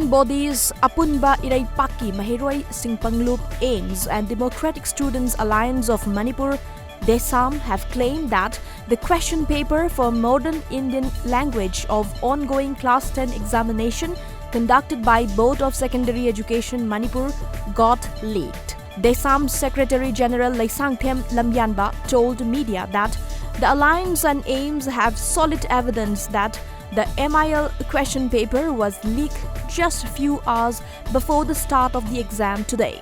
governing bodies Apunba Iraipaki Mahiroi Singpanglup AIMS and Democratic Students Alliance of Manipur DESAM have claimed that the question paper for Modern Indian Language of ongoing Class 10 examination conducted by Board of Secondary Education Manipur got leaked. DESAM's Secretary General Laisangthem Lamyanba told media that the Alliance and AIMS have solid evidence that the MIL question paper was leaked just a few hours before the start of the exam today.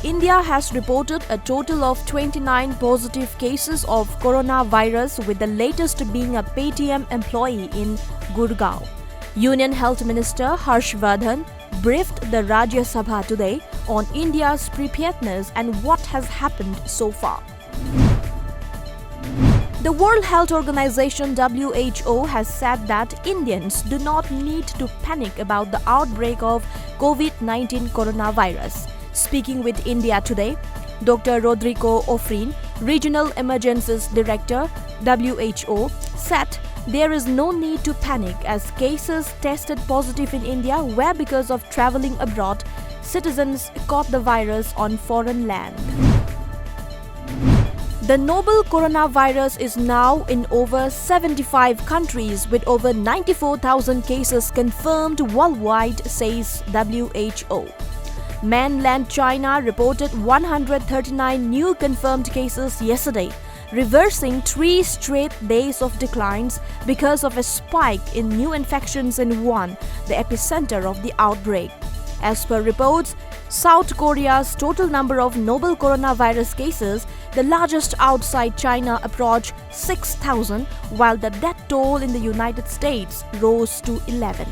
India has reported a total of 29 positive cases of coronavirus, with the latest being a Paytm employee in Gurgaon. Union Health Minister Harsh Vardhan briefed the Rajya Sabha today on India's preparedness and what has happened so far. The World Health Organization (WHO) has said that Indians do not need to panic about the outbreak of COVID-19 coronavirus. Speaking with India Today, Dr. Rodrigo Ofrin, Regional Emergencies Director, WHO, said there is no need to panic as cases tested positive in India were because of traveling abroad. Citizens caught the virus on foreign land. The novel coronavirus is now in over 75 countries with over 94,000 cases confirmed worldwide, says WHO. Mainland China reported 139 new confirmed cases yesterday, reversing 3 straight days of declines because of a spike in new infections in Wuhan, the epicenter of the outbreak. As per reports, South Korea's total number of novel coronavirus cases, the largest outside China, approached 6,000, while the death toll in the United States rose to 11.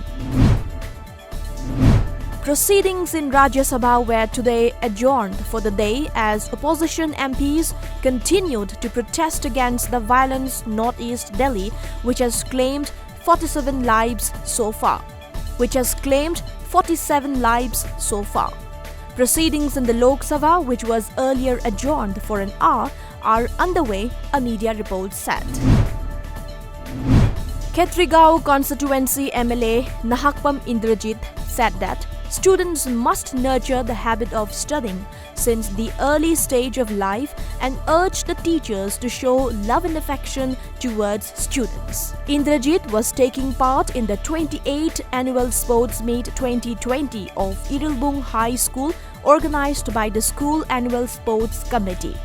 Proceedings in Rajya Sabha were today adjourned for the day as opposition MPs continued to protest against the violence in Northeast Delhi, which has claimed 47 lives so far. Proceedings in the Lok Sabha, which was earlier adjourned for an hour, are underway, a media report said. Khetrigao constituency MLA Nahakpam Indrajit said that students must nurture the habit of studying since the early stage of life and urged the teachers to show love and affection towards students. Indrajit was taking part in the 28th Annual Sports Meet 2020 of Irilbung High School, organized by the School Annual Sports Committee.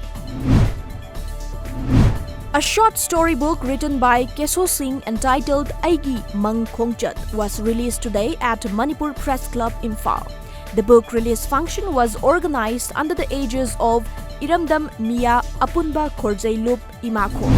A short storybook written by Keso Singh entitled Aigi Mang Khongchat was released today at Manipur Press Club, IMPHAL. The book release function was organized under the aegis of Iramdam Mia Apunba Khorjailup Imako.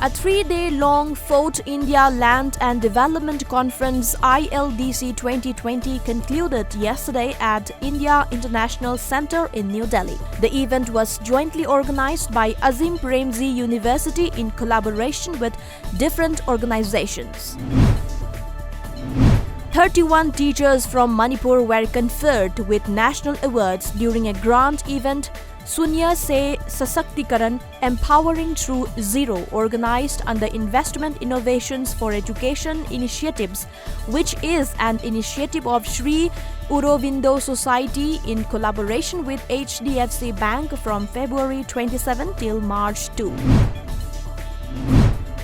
A 3-day-long 4th India Land and Development Conference ILDC 2020 concluded yesterday at India International Centre in New Delhi. The event was jointly organized by Azim Premji University in collaboration with different organizations. 31 teachers from Manipur were conferred with national awards during a grand event, Sunya Se Sasaktikaran, Empowering Through Zero, organized under Investment Innovations for Education Initiatives, which is an initiative of Sri Aurobindo Society in collaboration with HDFC Bank from February 27 till March 2.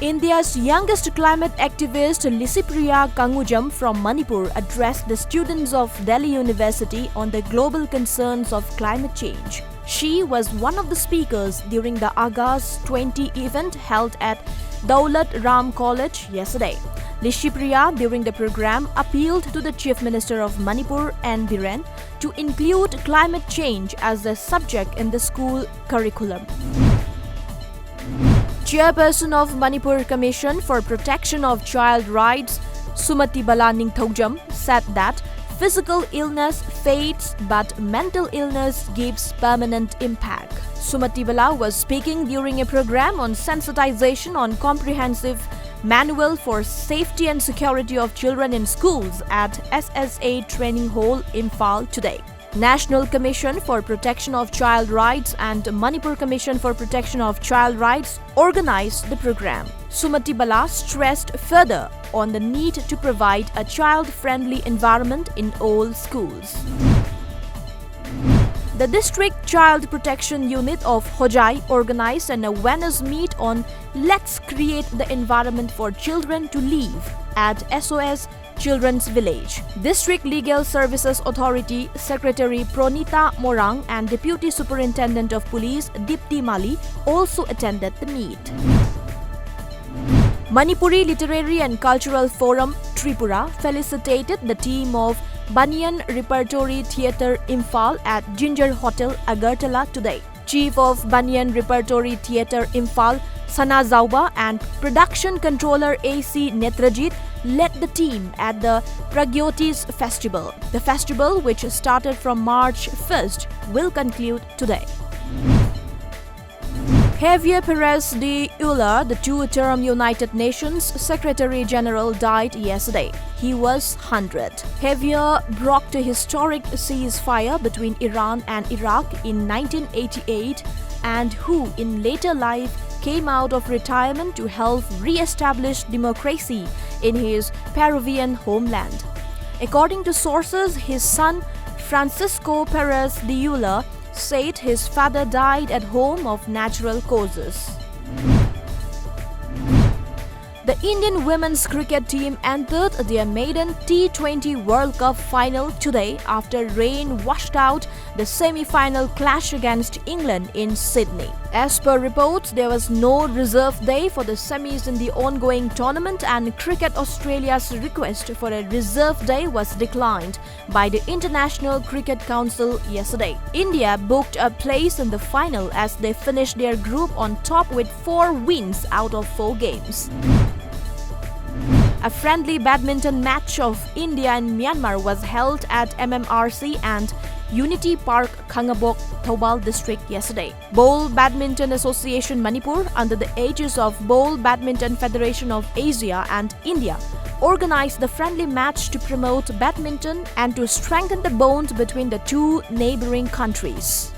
India's youngest climate activist LICIPRIYA KANGUJAM from Manipur addressed the students of Delhi University on the global concerns of climate change. She was one of the speakers during the AAGAAZ 20 event held at DAULAT Ram College yesterday. LICIPRIYA during the program appealed to the Chief Minister of Manipur N. Biren to include climate change as a subject in the school curriculum. Chairperson of Manipur Commission for Protection of Child Rights, Sumati Bala Ningthaujam, said that physical illness fades but mental illness gives permanent impact. Sumati Bala was speaking during a program on sensitization on comprehensive manual for safety and security of children in schools at SSA Training Hall, IMPHAL today. National Commission for Protection of Child Rights and Manipur Commission for Protection of Child Rights organized the program. Sumati Bala stressed further on the need to provide a child-friendly environment in all schools. The District Child Protection Unit of Hojai organized an awareness meet on Let's Create the Environment for Children to Live at SOS Children's Village. District Legal Services Authority Secretary Pronita Morang and Deputy Superintendent of Police Dipti Mali also attended the meet. Manipuri Literary and Cultural Forum Tripura felicitated the team of BANIAN Repertory Theatre IMPHAL at Ginger Hotel, Agartala today. Chief of BANIAN Repertory Theatre IMPHAL, Sana Zauba, and Production Controller AC Netrajit led the team at the Pragyotis Festival. The festival, which started from March 1st, will conclude today. Javier Perez de Euler, the two-term United Nations Secretary General, died yesterday. He was 100. Javier brokered a historic ceasefire between Iran and Iraq in 1988 and who, in later life, came out of retirement to help re-establish democracy in his Peruvian homeland. According to sources, his son, Francisco Perez de Euler, said his father died at home of natural causes. The Indian women's cricket team entered their maiden T20 World Cup final today after rain washed out the semi-final clash against England in Sydney. As per reports, there was no reserve day for the semis in the ongoing tournament, and Cricket Australia's request for a reserve day was declined by the International Cricket Council yesterday. India booked a place in the final as they finished their group on top with 4 wins out of 4 games. A friendly badminton match of India and Myanmar was held at MMRC and Unity Park, Khangabok, Thoubal District yesterday. Bowl Badminton Association Manipur, under the aegis of Bowl Badminton Federation of Asia and India, organized the friendly match to promote badminton and to strengthen the bond between the two neighboring countries.